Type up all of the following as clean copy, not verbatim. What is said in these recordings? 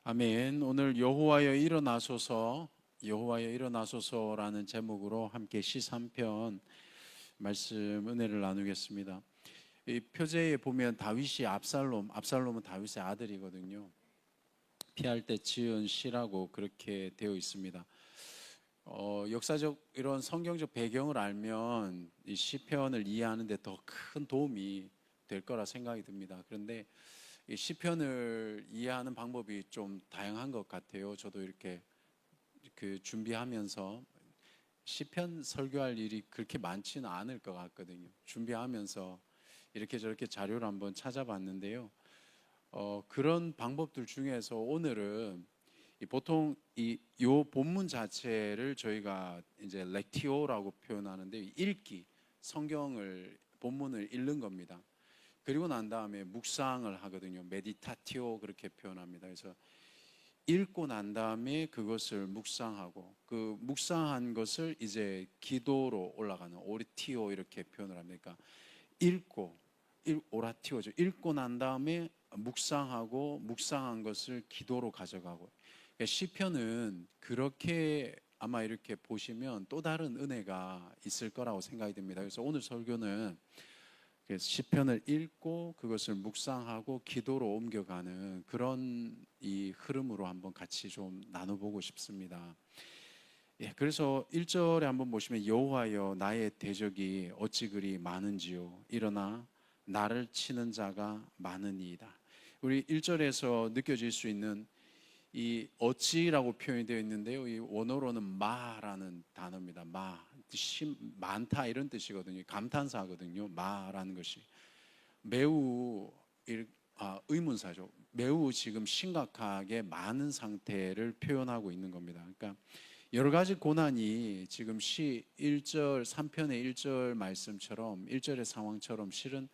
아멘. 오늘 여호와여 일어나소서라는 제목으로 함께 시 3편 말씀 은혜를 나누겠습니다. 이 표제에 보면 다윗이 압살롬은 다윗의 아들이거든요. 피할 때 지은 시라고 그렇게 되어 있습니다. 역사적 이런 성경적 배경을 알면 이 시편을 이해하는 데 더 큰 도움이 될 거라 생각이 듭니다. 그런데 이 시편을 이해하는 방법이 좀 다양한 것 같아요. 저도 이렇게 준비하면서 시편 설교할 일이 그렇게 많지는 않을 것 같거든요. 준비하면서 이렇게 저렇게 자료를 한번 찾아봤는데요. 그런 방법들 중에서 오늘은 보통 요 본문 자체를 저희가 이제 렉티오라고 표현하는데 읽기, 성경을 본문을 읽는 겁니다. 그리고 난 다음에 묵상을 하거든요. 메디타티오 그렇게 표현합니다. 그래서 읽고 난 다음에 그것을 묵상하고 그 묵상한 것을 이제 기도로 올라가는 오리티오 이렇게 표현을 합니다. 오라티오죠. 읽고 난 다음에 묵상하고 묵상한 것을 기도로 가져가고. 그러니까 시편은 그렇게 아마 이렇게 보시면 또 다른 은혜가 있을 거라고 생각이 듭니다. 그래서 오늘 설교는 시편을 읽고 그것을 묵상하고 기도로 옮겨가는 그런 이 흐름으로 한번 같이 좀 나눠보고 싶습니다. 그래서 1절에 한번 보시면 여호와여 나의 대적이 어찌 그리 많은지요 일어나 나를 치는 자가 많으니이다. 우리 1절에서 느껴질 수 있는 이 어찌라고 표현이 되어 있는데요. 이 원어로는 마라는 단어입니다. 뜻이 많다 이런 뜻이거든요. 감탄사거든요. 마라는 것이 매우 의문사죠. 매우 지금 심각하게 많은 상태를 표현하고 있는 겁니다. 그러니까 여러 가지 고난이 지금 시 1절 3편의 1절 말씀처럼 1절의 상황처럼 실은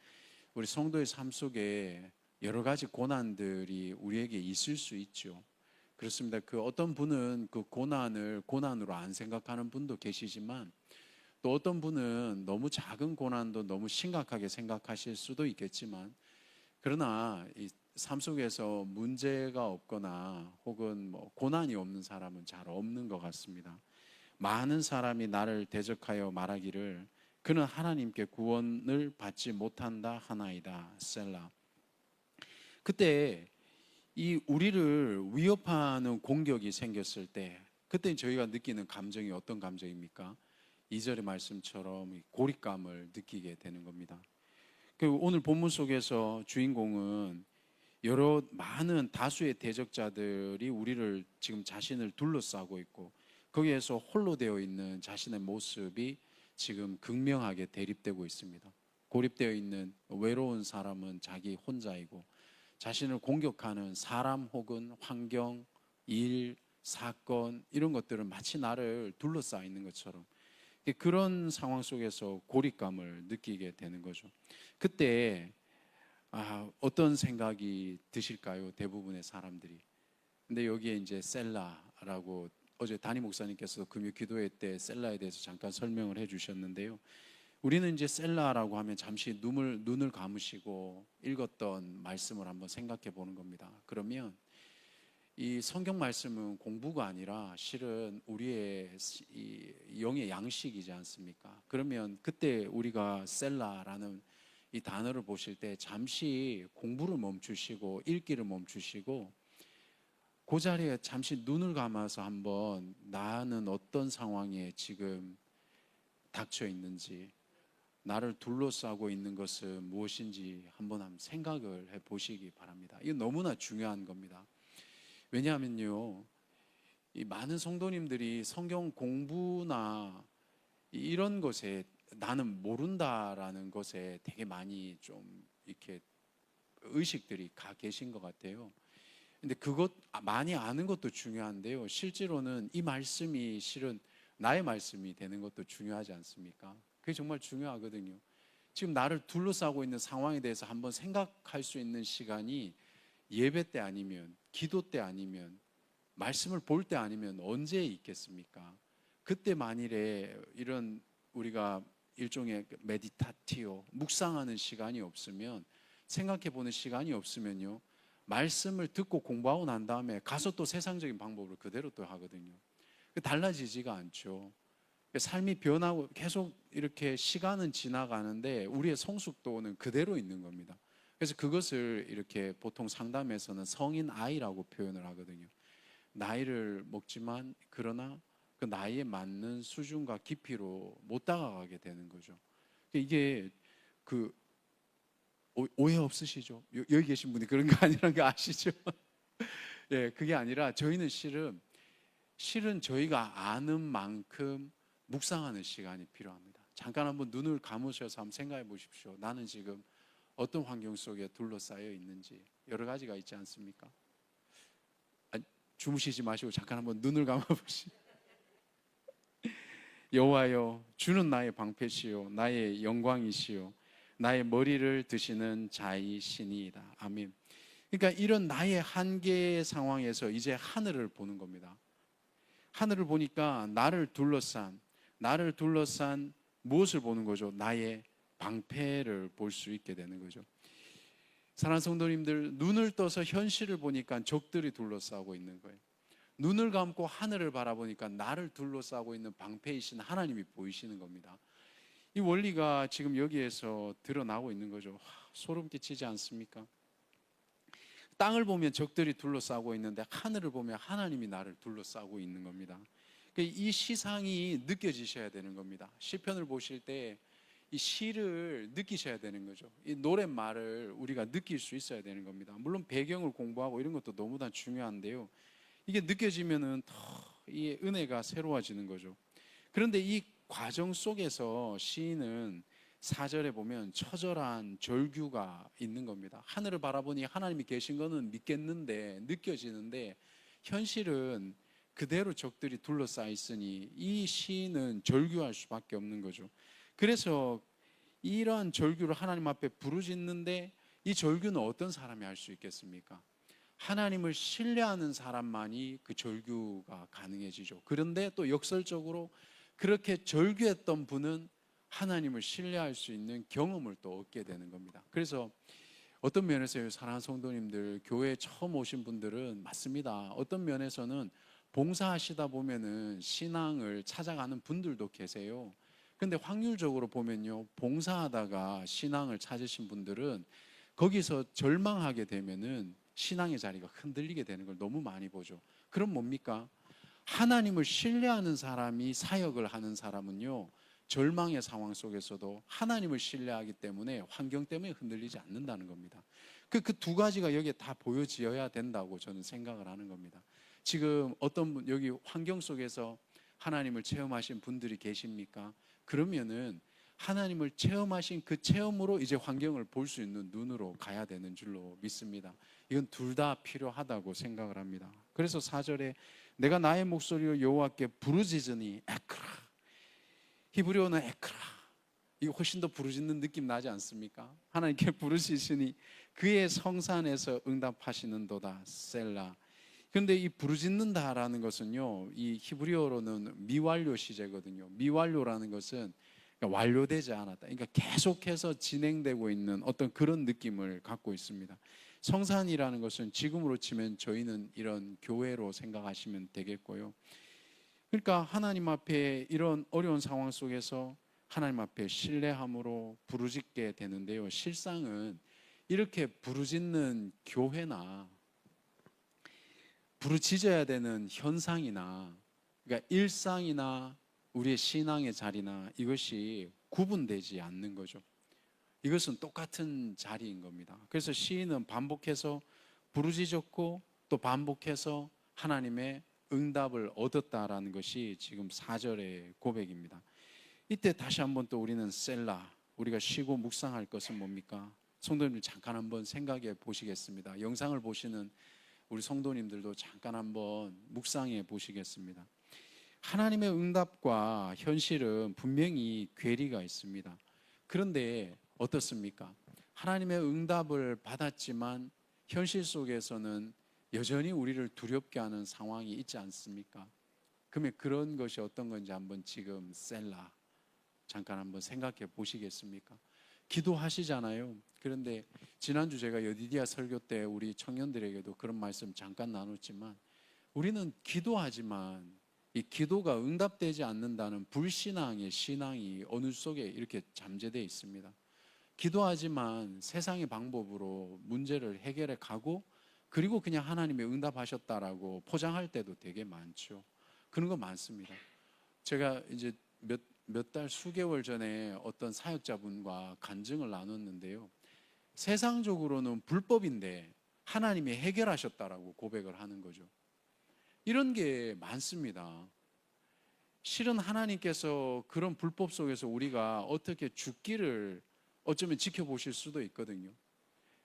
우리 성도의 삶 속에 여러 가지 고난들이 우리에게 있을 수 있죠. 그렇습니다. 어떤 분은 그 고난을 고난으로 안 생각하는 분도 계시지만 또 어떤 분은 너무 작은 고난도 너무 심각하게 생각하실 수도 있겠지만 그러나 이 삶 속에서 문제가 없거나 혹은 고난이 없는 사람은 잘 없는 것 같습니다. 많은 사람이 나를 대적하여 말하기를 그는 하나님께 구원을 받지 못한다 하나이다. 셀라. 그때 이 우리를 위협하는 공격이 생겼을 때 그때 저희가 느끼는 감정이 어떤 감정입니까? 2절의 말씀처럼 고립감을 느끼게 되는 겁니다. 오늘 본문 속에서 주인공은 여러 많은 다수의 대적자들이 우리를 지금 자신을 둘러싸고 있고 거기에서 홀로 되어 있는 자신의 모습이 지금 극명하게 대립되고 있습니다. 고립되어 있는 외로운 사람은 자기 혼자이고 자신을 공격하는 사람 혹은 환경, 일, 사건 이런 것들은 마치 나를 둘러싸여 있는 것처럼 그런 상황 속에서 고립감을 느끼게 되는 거죠. 그때 어떤 생각이 드실까요? 대부분의 사람들이. 근데 여기에 이제 셀라라고 어제 담임 목사님께서 금요 기도회 때 셀라에 대해서 잠깐 설명을 해 주셨는데요. 우리는 이제 셀라라고 하면 잠시 눈을 감으시고 읽었던 말씀을 한번 생각해 보는 겁니다. 그러면 이 성경 말씀은 공부가 아니라 실은 우리의 이 영의 양식이지 않습니까? 그러면 그때 우리가 셀라라는 이 단어를 보실 때 잠시 공부를 멈추시고 읽기를 멈추시고 그 자리에 잠시 눈을 감아서 한번 나는 어떤 상황에 지금 닥쳐 있는지 나를 둘러싸고 있는 것은 무엇인지 한번 생각을 해보시기 바랍니다. 이거 너무나 중요한 겁니다. 왜냐하면요, 이 많은 성도님들이 성경 공부나 이런 것에 나는 모른다라는 것에 되게 많이 좀 이렇게 의식들이 가 계신 것 같아요. 근데 많이 아는 것도 중요한데요. 실제로는 이 말씀이 실은 나의 말씀이 되는 것도 중요하지 않습니까? 그게 정말 중요하거든요. 지금 나를 둘러싸고 있는 상황에 대해서 한번 생각할 수 있는 시간이 예배 때 아니면 기도 때 아니면 말씀을 볼 때 아니면 언제 있겠습니까? 그때 만일에 이런 우리가 일종의 메디타티오 묵상하는 시간이 없으면 생각해 보는 시간이 없으면요 말씀을 듣고 공부하고 난 다음에 가서 또 세상적인 방법을 그대로 또 하거든요. 달라지지가 않죠. 삶이 변하고 계속 이렇게 시간은 지나가는데 우리의 성숙도는 그대로 있는 겁니다. 그래서 그것을 이렇게 보통 상담에서는 성인 아이라고 표현을 하거든요. 나이를 먹지만 그러나 그 나이에 맞는 수준과 깊이로 못 다가가게 되는 거죠. 이게 그 오해 없으시죠? 여기 계신 분이 그런 거 아니라는 거 아시죠? 예, 그게 아니라 저희는 실은 저희가 아는 만큼 묵상하는 시간이 필요합니다. 잠깐 한번 눈을 감으셔서 한번 생각해 보십시오. 나는 지금 어떤 환경 속에 둘러싸여 있는지. 여러 가지가 있지 않습니까? 주무시지 마시고 잠깐 한번 눈을 감아 보시죠. 여호와여, 주는 나의 방패시요 나의 영광이시요 나의 머리를 드시는 자이시니이다. 아멘. 그러니까 이런 나의 한계의 상황에서 이제 하늘을 보는 겁니다. 하늘을 보니까 나를 둘러싼 무엇을 보는 거죠? 나의 방패를 볼 수 있게 되는 거죠. 사랑하는 성도님들, 눈을 떠서 현실을 보니까 적들이 둘러싸고 있는 거예요. 눈을 감고 하늘을 바라보니까 나를 둘러싸고 있는 방패이신 하나님이 보이시는 겁니다. 이 원리가 지금 여기에서 드러나고 있는 거죠. 소름 끼치지 않습니까? 땅을 보면 적들이 둘러싸고 있는데 하늘을 보면 하나님이 나를 둘러싸고 있는 겁니다. 이 시상이 느껴지셔야 되는 겁니다. 시편을 보실 때 이 시를 느끼셔야 되는 거죠. 이 노랫말을 우리가 느낄 수 있어야 되는 겁니다. 물론 배경을 공부하고 이런 것도 너무나 중요한데요. 이게 느껴지면은 더 이 은혜가 새로워지는 거죠. 그런데 이 과정 속에서 시인은 4절에 보면 처절한 절규가 있는 겁니다. 하늘을 바라보니 하나님이 계신 거는 믿겠는데 느껴지는데 현실은 그대로 적들이 둘러싸여 있으니 이 시인은 절규할 수밖에 없는 거죠. 그래서 이러한 절규를 하나님 앞에 부르짖는데 이 절규는 어떤 사람이 할 수 있겠습니까? 하나님을 신뢰하는 사람만이 그 절규가 가능해지죠. 그런데 또 역설적으로 그렇게 절규했던 분은 하나님을 신뢰할 수 있는 경험을 또 얻게 되는 겁니다. 그래서 어떤 면에서 사랑하는 성도님들, 교회에 처음 오신 분들은 맞습니다. 어떤 면에서는 봉사하시다 보면은 신앙을 찾아가는 분들도 계세요. 근데 확률적으로 보면요, 봉사하다가 신앙을 찾으신 분들은 거기서 절망하게 되면은 신앙의 자리가 흔들리게 되는 걸 너무 많이 보죠. 그럼 뭡니까? 하나님을 신뢰하는 사람이 사역을 하는 사람은요, 절망의 상황 속에서도 하나님을 신뢰하기 때문에 환경 때문에 흔들리지 않는다는 겁니다. 그 두 가지가 여기에 다 보여지어야 된다고 저는 생각을 하는 겁니다. 지금 어떤 분 여기 환경 속에서 하나님을 체험하신 분들이 계십니까? 그러면은 하나님을 체험하신 그 체험으로 이제 환경을 볼 수 있는 눈으로 가야 되는 줄로 믿습니다. 이건 둘 다 필요하다고 생각을 합니다. 그래서 4절에 내가 나의 목소리로 여호와께 부르짖으니 에크라. 히브리어는 에크라. 이거 훨씬 더 부르짖는 느낌 나지 않습니까? 하나님께 부르짖으니 그의 성산에서 응답하시는도다. 셀라. 그런데 이 부르짖는다라는 것은요, 이 히브리어로는 미완료 시제거든요. 미완료라는 것은 완료되지 않았다. 그러니까 계속해서 진행되고 있는 어떤 그런 느낌을 갖고 있습니다. 성산이라는 것은 지금으로 치면 저희는 이런 교회로 생각하시면 되겠고요. 그러니까 하나님 앞에 이런 어려운 상황 속에서 하나님 앞에 신뢰함으로 부르짖게 되는데요. 실상은 이렇게 부르짖는 교회나 부르짖어야 되는 현상이나 그러니까 일상이나 우리의 신앙의 자리나 이것이 구분되지 않는 거죠. 이것은 똑같은 자리인 겁니다. 그래서 시인은 반복해서 부르짖었고 또 반복해서 하나님의 응답을 얻었다라는 것이 지금 4절의 고백입니다. 이때 다시 한번 또 우리는 셀라, 우리가 쉬고 묵상할 것은 뭡니까? 성도님들 잠깐 한번 생각해 보시겠습니다. 영상을 보시는 우리 성도님들도 잠깐 한번 묵상해 보시겠습니다. 하나님의 응답과 현실은 분명히 괴리가 있습니다. 그런데 어떻습니까? 하나님의 응답을 받았지만 현실 속에서는 여전히 우리를 두렵게 하는 상황이 있지 않습니까? 그러면 그런 것이 어떤 건지 한번 지금 셀라 잠깐 한번 생각해 보시겠습니까? 기도하시잖아요. 그런데 지난주 제가 여디디아 설교 때 우리 청년들에게도 그런 말씀 잠깐 나눴지만, 우리는 기도하지만 이 기도가 응답되지 않는다는 불신앙의 신앙이 어느 속에 이렇게 잠재되어 있습니다. 기도하지만 세상의 방법으로 문제를 해결해 가고, 그리고 그냥 하나님이 응답하셨다라고 포장할 때도 되게 많죠. 그런 거 많습니다. 제가 이제 몇 달, 수개월 전에 어떤 사역자분과 간증을 나눴는데요. 세상적으로는 불법인데 하나님이 해결하셨다라고 고백을 하는 거죠. 이런 게 많습니다. 실은 하나님께서 그런 불법 속에서 우리가 어떻게 죽기를 어쩌면 지켜보실 수도 있거든요.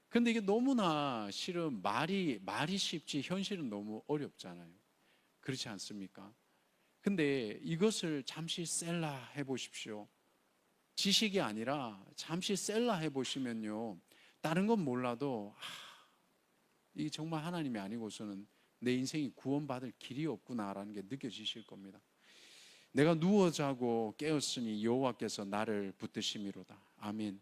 근데 이게 너무나 실은 말이 쉽지 현실은 너무 어렵잖아요. 그렇지 않습니까? 근데 이것을 잠시 셀라 해보십시오. 지식이 아니라 잠시 셀라 해보시면요, 다른 건 몰라도 이게 정말 하나님이 아니고서는 내 인생이 구원받을 길이 없구나라는 게 느껴지실 겁니다. 내가 누워 자고 깨었으니 여호와께서 나를 붙드심이로다. 아멘.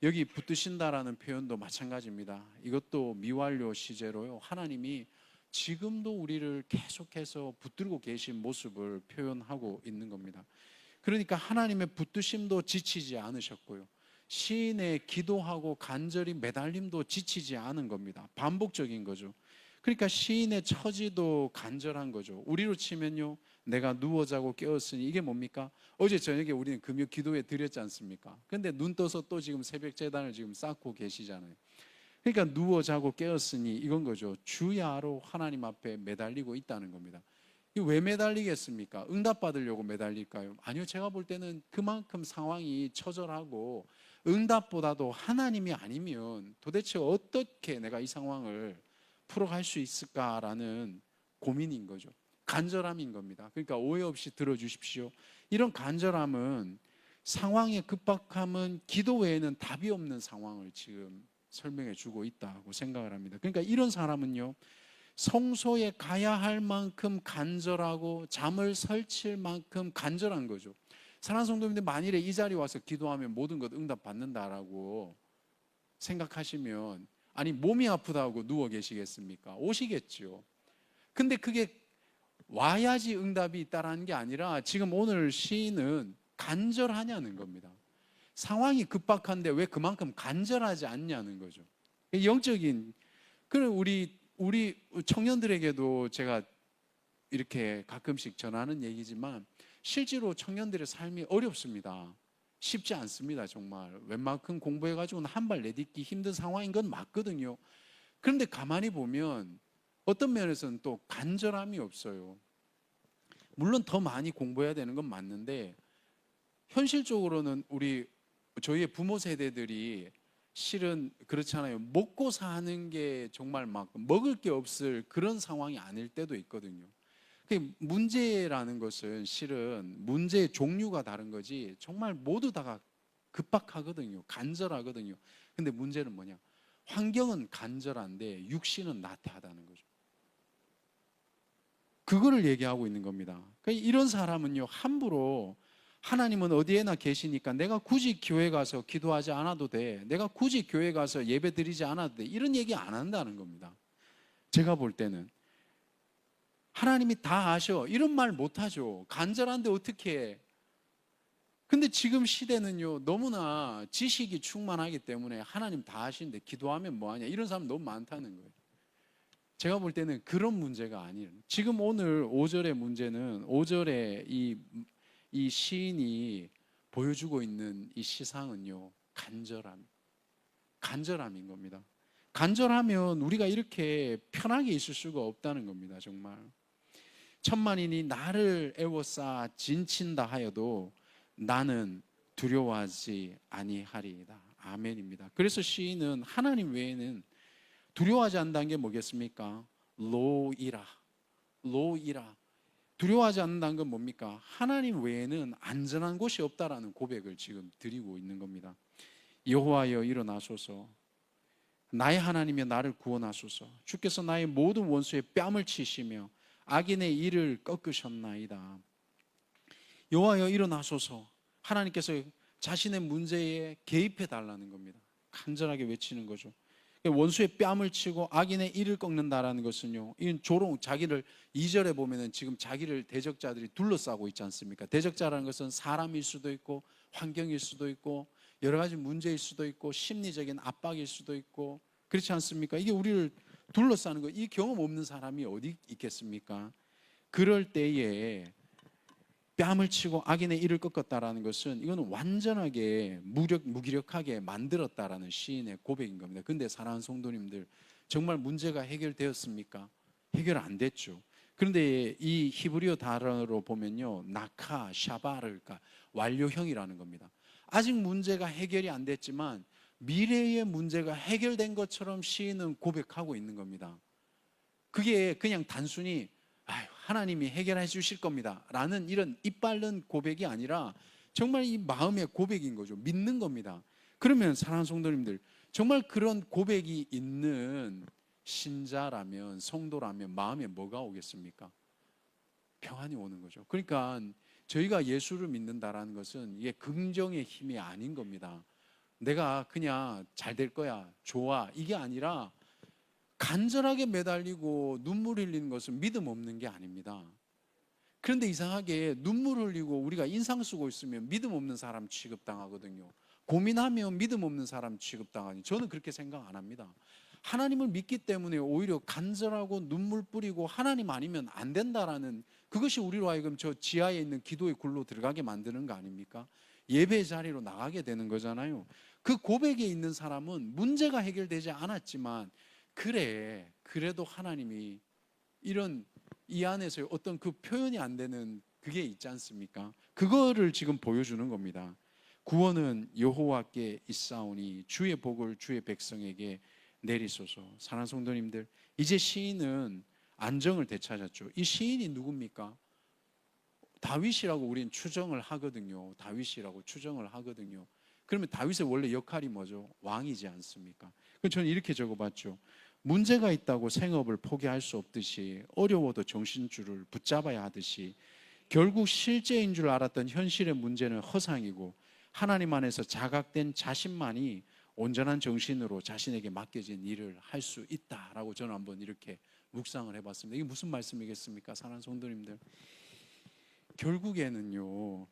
여기 붙드신다라는 표현도 마찬가지입니다. 이것도 미완료 시제로요, 하나님이 지금도 우리를 계속해서 붙들고 계신 모습을 표현하고 있는 겁니다. 그러니까 하나님의 붙드심도 지치지 않으셨고요, 시인의 기도하고 간절히 매달림도 지치지 않은 겁니다. 반복적인 거죠. 그러니까 시인의 처지도 간절한 거죠. 우리로 치면요, 내가 누워 자고 깨었으니, 이게 뭡니까? 어제 저녁에 우리는 금요 기도회 드렸지 않습니까? 근데 눈 떠서 또 지금 새벽 제단을 지금 쌓고 계시잖아요. 그러니까 누워 자고 깨었으니 이건 거죠. 주야로 하나님 앞에 매달리고 있다는 겁니다. 왜 매달리겠습니까? 응답 받으려고 매달릴까요? 아니요, 제가 볼 때는 그만큼 상황이 처절하고 응답보다도 하나님이 아니면 도대체 어떻게 내가 이 상황을 풀어갈 수 있을까라는 고민인 거죠. 간절함인 겁니다. 그러니까 오해 없이 들어주십시오. 이런 간절함은, 상황의 급박함은 기도 외에는 답이 없는 상황을 지금 설명해 주고 있다고 생각을 합니다. 그러니까 이런 사람은요, 성소에 가야 할 만큼 간절하고 잠을 설칠 만큼 간절한 거죠. 사랑하는 성도님들, 만일에 이 자리에 와서 기도하면 모든 것 응답 받는다라고 생각하시면, 아니 몸이 아프다고 누워 계시겠습니까? 오시겠죠. 근데 그게 와야지 응답이 있다라는 게 아니라, 지금 오늘 시인은 간절하냐는 겁니다. 상황이 급박한데 왜 그만큼 간절하지 않냐는 거죠. 영적인, 그럼 우리 청년들에게도 제가 이렇게 가끔씩 전하는 얘기지만, 실제로 청년들의 삶이 어렵습니다. 쉽지 않습니다. 정말 웬만큼 공부해가지고는 한 발 내딛기 힘든 상황인 건 맞거든요. 그런데 가만히 보면 어떤 면에서는 또 간절함이 없어요. 물론 더 많이 공부해야 되는 건 맞는데, 현실적으로는 저희의 부모 세대들이 실은 그렇잖아요. 먹고 사는 게 정말 막 먹을 게 없을 그런 상황이 아닐 때도 있거든요. 문제라는 것은 실은 문제의 종류가 다른 거지, 정말 모두 다가 급박하거든요. 간절하거든요. 근데 문제는 뭐냐? 환경은 간절한데 육신은 나태하다는 거죠. 그거를 얘기하고 있는 겁니다. 그러니까 이런 사람은요, 함부로 하나님은 어디에나 계시니까 내가 굳이 교회 가서 기도하지 않아도 돼, 내가 굳이 교회 가서 예배 드리지 않아도 돼, 이런 얘기 안 한다는 겁니다. 제가 볼 때는 하나님이 다 아셔, 이런 말 못하죠. 간절한데 어떻게 해? 근데 지금 시대는요, 너무나 지식이 충만하기 때문에 하나님 다 아시는데 기도하면 뭐하냐, 이런 사람 너무 많다는 거예요. 제가 볼 때는 그런 문제가 아니에요. 지금 오늘 5절의 문제는, 5절에 이 시인이 보여주고 있는 이 시상은요, 간절함인 겁니다. 간절하면 우리가 이렇게 편하게 있을 수가 없다는 겁니다. 정말 천만인이 나를 애워싸 진친다 하여도 나는 두려워하지 아니하리이다. 아멘입니다. 그래서 시인은 하나님 외에는 두려워하지 않는다는 게 뭐겠습니까? 로이라. 두려워하지 않는다는 건 뭡니까? 하나님 외에는 안전한 곳이 없다라는 고백을 지금 드리고 있는 겁니다. 여호와여 일어나소서, 나의 하나님이여 나를 구원하소서. 주께서 나의 모든 원수의 뺨을 치시며 악인의 이를 꺾으셨나이다. 여호와여 일어나소서. 하나님께서 자신의 문제에 개입해 달라는 겁니다. 간절하게 외치는 거죠. 원수의 뺨을 치고 악인의 이를 꺾는다라는 것은요, 이건 조롱, 자기를 2절에 보면은 지금 자기를 대적자들이 둘러싸고 있지 않습니까? 대적자라는 것은 사람일 수도 있고 환경일 수도 있고 여러 가지 문제일 수도 있고 심리적인 압박일 수도 있고 그렇지 않습니까? 이게 우리를 둘러싸는 거, 이 경험 없는 사람이 어디 있겠습니까? 그럴 때에 뺨을 치고 악인의 이를 꺾었다라는 것은 이거는 완전하게 무기력하게 만들었다라는 시인의 고백인 겁니다. 근데 사랑하는 성도님들, 정말 문제가 해결되었습니까? 해결 안 됐죠. 그런데 이 히브리어 단어로 보면요, 나카, 샤바르가 완료형이라는 겁니다. 아직 문제가 해결이 안 됐지만 미래의 문제가 해결된 것처럼 시인은 고백하고 있는 겁니다. 그게 그냥 단순히 하나님이 해결해 주실 겁니다 라는 이런 이빨른 고백이 아니라 정말 이 마음의 고백인 거죠. 믿는 겁니다. 그러면 사랑하는 성도님들, 정말 그런 고백이 있는 신자라면, 성도라면 마음에 뭐가 오겠습니까? 평안이 오는 거죠. 그러니까 저희가 예수를 믿는다라는 것은 이게 긍정의 힘이 아닌 겁니다. 내가 그냥 잘 될 거야, 좋아, 이게 아니라 간절하게 매달리고 눈물 흘리는 것은 믿음 없는 게 아닙니다. 그런데 이상하게 눈물 흘리고 우리가 인상 쓰고 있으면 믿음 없는 사람 취급당하거든요. 고민하면 믿음 없는 사람 취급당하니 저는 그렇게 생각 안 합니다. 하나님을 믿기 때문에 오히려 간절하고 눈물 뿌리고 하나님 아니면 안 된다라는, 그것이 우리로 하여금 저 지하에 있는 기도의 굴로 들어가게 만드는 거 아닙니까? 예배 자리로 나가게 되는 거잖아요. 그 고백에 있는 사람은 문제가 해결되지 않았지만 그래도 하나님이 이런 이 안에서 어떤 그 표현이 안 되는 그게 있지 않습니까? 그거를 지금 보여주는 겁니다. 구원은 여호와께 있사오니 주의 복을 주의 백성에게 내리소서. 사랑하는 성도님들, 이제 시인은 안정을 되찾았죠. 이 시인이 누굽니까? 다윗이라고 우리는 추정을 하거든요. 다윗이라고 추정을 하거든요. 그러면 다윗의 원래 역할이 뭐죠? 왕이지 않습니까? 그럼 저는 이렇게 적어봤죠. 문제가 있다고 생업을 포기할 수 없듯이 어려워도 정신줄을 붙잡아야 하듯이 결국 실제인 줄 알았던 현실의 문제는 허상이고 하나님 안에서 자각된 자신만이 온전한 정신으로 자신에게 맡겨진 일을 할 수 있다라고 저는 한번 이렇게 묵상을 해봤습니다. 이게 무슨 말씀이겠습니까? 사랑하는 성도님들, 결국에는요,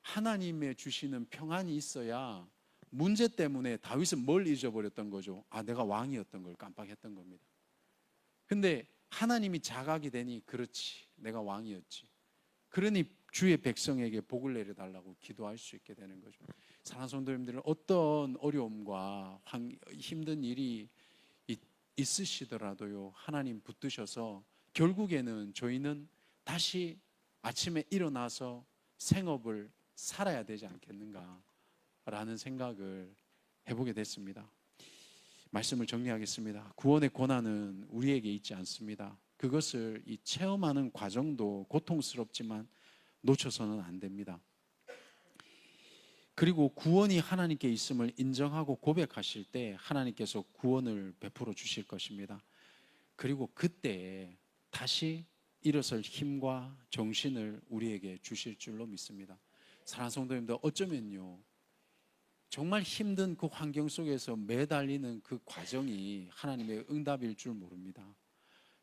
하나님의 주시는 평안이 있어야, 문제 때문에 다윗은 뭘 잊어버렸던 거죠? 내가 왕이었던 걸 깜빡했던 겁니다. 근데 하나님이 자각이 되니, 그렇지, 내가 왕이었지. 그러니 주의 백성에게 복을 내려달라고 기도할 수 있게 되는 거죠. 사랑하는 성도님들은 어떤 어려움과 힘든 일이 있으시더라도요, 하나님 붙드셔서 결국에는 저희는 다시 아침에 일어나서 생업을 살아야 되지 않겠는가 라는 생각을 해보게 됐습니다. 말씀을 정리하겠습니다. 구원의 고난은 우리에게 있지 않습니다. 그것을 이 체험하는 과정도 고통스럽지만 놓쳐서는 안 됩니다. 그리고 구원이 하나님께 있음을 인정하고 고백하실 때 하나님께서 구원을 베풀어 주실 것입니다. 그리고 그때 다시 일어설 힘과 정신을 우리에게 주실 줄로 믿습니다. 사랑하는 성도님들, 어쩌면요, 정말 힘든 그 환경 속에서 매달리는 그 과정이 하나님의 응답일 줄 모릅니다.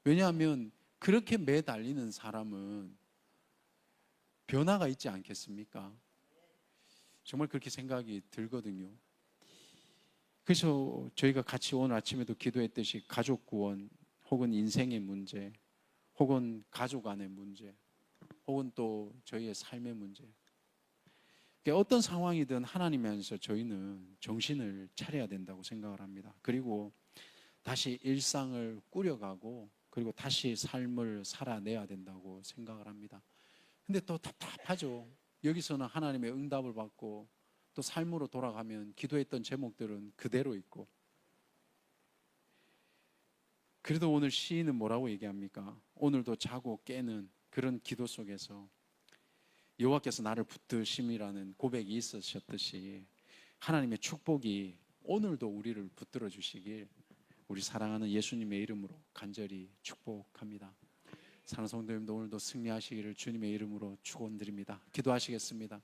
왜냐하면 그렇게 매달리는 사람은 변화가 있지 않겠습니까? 정말 그렇게 생각이 들거든요. 그래서 저희가 같이 오늘 아침에도 기도했듯이 가족 구원, 혹은 인생의 문제, 혹은 가족 안의 문제, 혹은 또 저희의 삶의 문제, 어떤 상황이든 하나님 안에서 저희는 정신을 차려야 된다고 생각을 합니다. 그리고 다시 일상을 꾸려가고 그리고 다시 삶을 살아내야 된다고 생각을 합니다. 근데 또 답답하죠. 여기서는 하나님의 응답을 받고 또 삶으로 돌아가면 기도했던 제목들은 그대로 있고. 그래도 오늘 시인은 뭐라고 얘기합니까? 오늘도 자고 깨는 그런 기도 속에서 여호와께서 나를 붙드심이라는 고백이 있으셨듯이 하나님의 축복이 오늘도 우리를 붙들어 주시길 우리 사랑하는 예수님의 이름으로 간절히 축복합니다. 사랑하는 성도님도 오늘도 승리하시기를 주님의 이름으로 축원드립니다. 기도하시겠습니다.